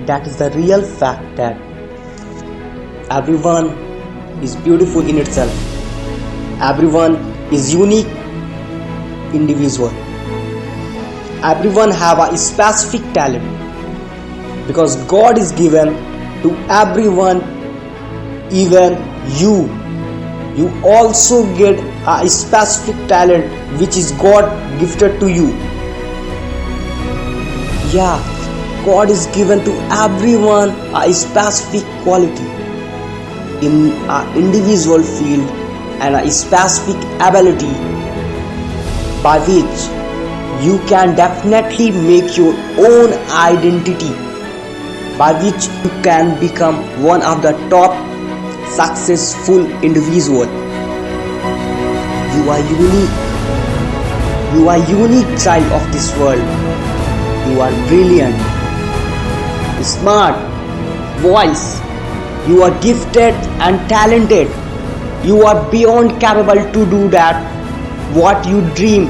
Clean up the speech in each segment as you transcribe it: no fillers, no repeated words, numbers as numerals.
That is the real fact that everyone is beautiful in itself. Everyone is unique individual. Everyone have a specific talent because God is given to everyone, even you. You also get a specific talent which is God gifted to you. Yeah, God is given to everyone a specific quality in an individual field and a specific ability by which you can definitely make your own identity, by which you can become one of the top successful individual. You are unique. You are unique child of this world. You are brilliant, smart, wise. You are gifted and talented. You are beyond capable to do that what you dream.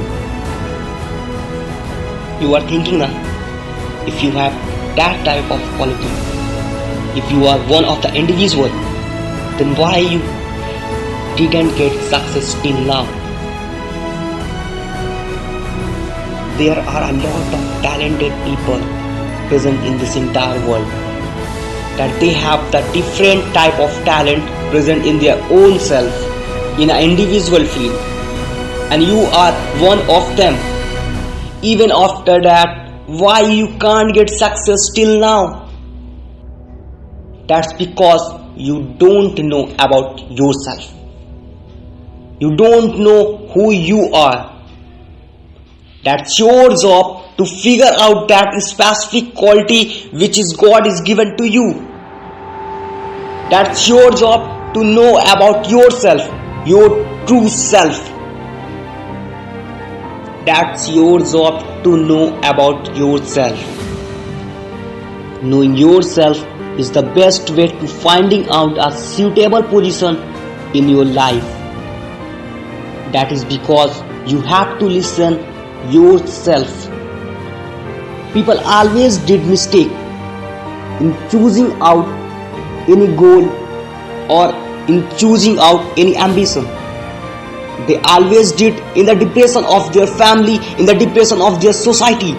You are thinking now, if you have that type of quality, if you are one of the individual, then why you didn't get success till now? There are a lot of talented people present in this entire world, that they have the different type of talent present in their own self in an individual field, and you are one of them. Even after that, why you can't get success till now? That's because you don't know about yourself. You don't know who you are. That's your job to figure out that specific quality which is God is given to you. That's your job to know about yourself, your true self. That's your job to know about yourself. Knowing yourself is the best way to finding out a suitable position in your life. That is because you have to listen yourself. People always did mistake in choosing out any goal or in choosing out any ambition. They always did in the depression of their family, in the depression of their society.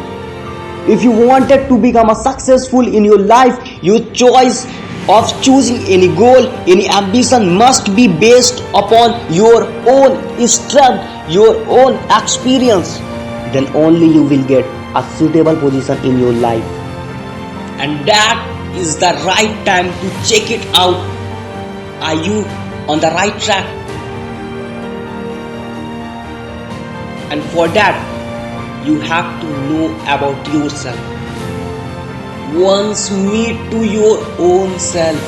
If you wanted to become a successful in your life, your choice of choosing any goal, any ambition must be based upon your own strength, your own experience. Then only you will get a suitable position in your life. And that is the right time to check it out. Are you on the right track? And for that, you have to know about yourself. Once meet to your own self.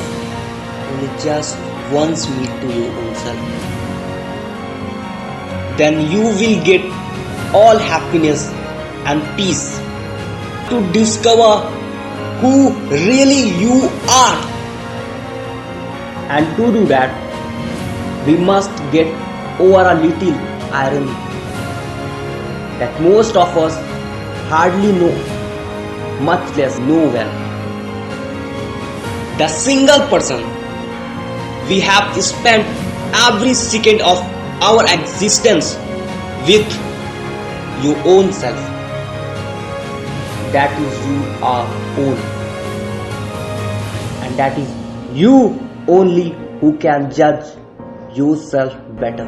Only just once meet to your own self. Then you will get all happiness and peace to discover who really you are. And to do that, we must get over a little irony that most of us hardly know, much less know well. The single person we have spent every second of our existence with your own self. That is you are own. And that is you only who can judge yourself better.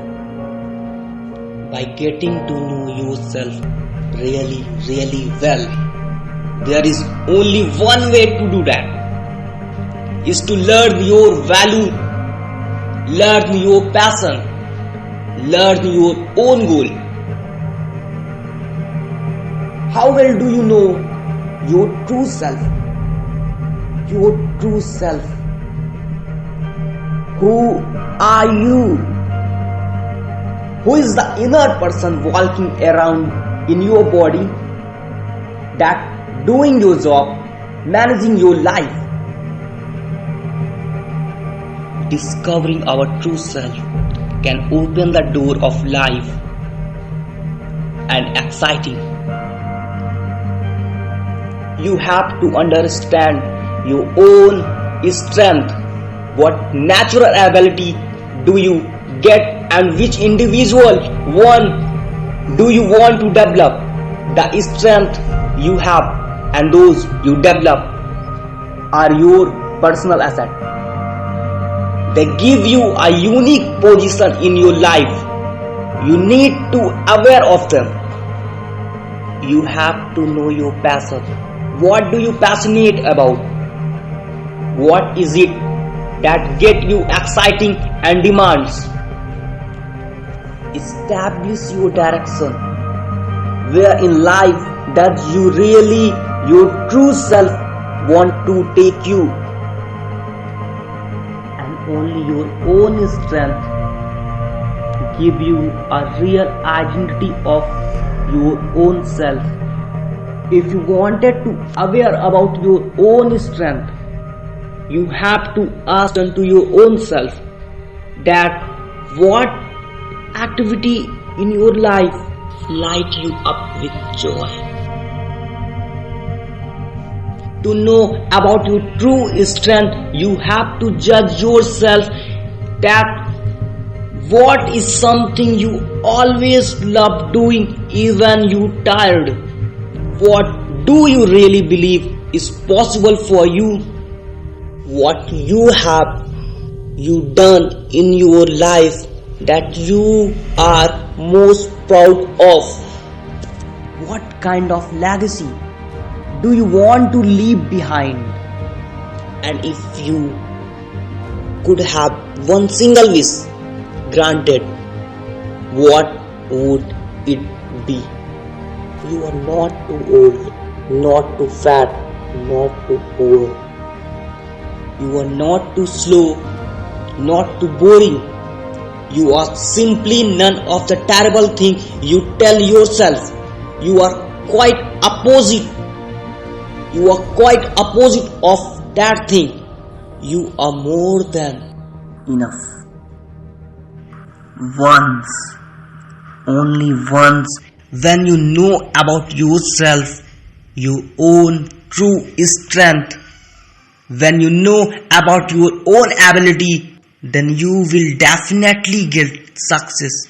By getting to know yourself really, really well. There is only one way to do that. Is to learn your value, learn your passion, learn your own goal. How well do you know your true self? Your true self. Who are you? Who is the inner person walking around in your body, that doing your job, managing your life? Discovering our true self can open the door of life and exciting. You have to understand your own strength. What natural ability do you get, and which individual one do you want to develop? The strength you have and those you develop are your personal asset. They give you a unique position in your life. You need to aware of them. You have to know your passion. What do you passionate about? What is it that get you exciting and demands? Establish your direction. Where in life does you really, your true self want to take you? And only your own strength give you a real identity of your own self. If you wanted to aware about your own strength, you have to ask unto your own self that what activity in your life light you up with joy. To know about your true strength, you have to judge yourself that what is something you always love doing even you tired. What do you really believe is possible for you? What you have you done in your life that you are most proud of? What kind of legacy do you want to leave behind? And if you could have one single wish granted, what would it be? You are not too old, not too fat, not too poor. You are not too slow, not too boring. You are simply none of the terrible thing you tell yourself. You are quite opposite. You are quite opposite of that thing. You are more than enough. Once, only once, when you know about yourself, your own true strength, when you know about your own ability, then you will definitely get success.